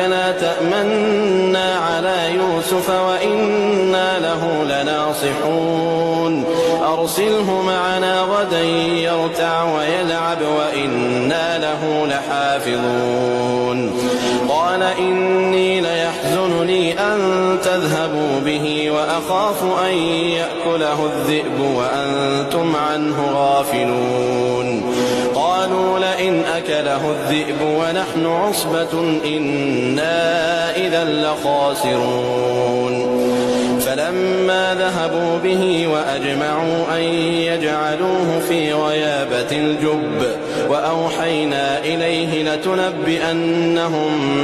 لا تأمنا على يوسف وإنا له لناصحون أرسله معنا غدا يرتع ويلعب وإنا له لحافظون قال إني ليحزنني أن تذهبوا به وأخاف أن يأكله الذئب وأنتم عنه غافلون قالوا لئن أكله الذئب ونحن عصبة إنا إذا لخاسرون فلما ذهبوا به وأجمعوا أن يجعلوه في غيابة الجب وأوحينا إليه لتنبئنهم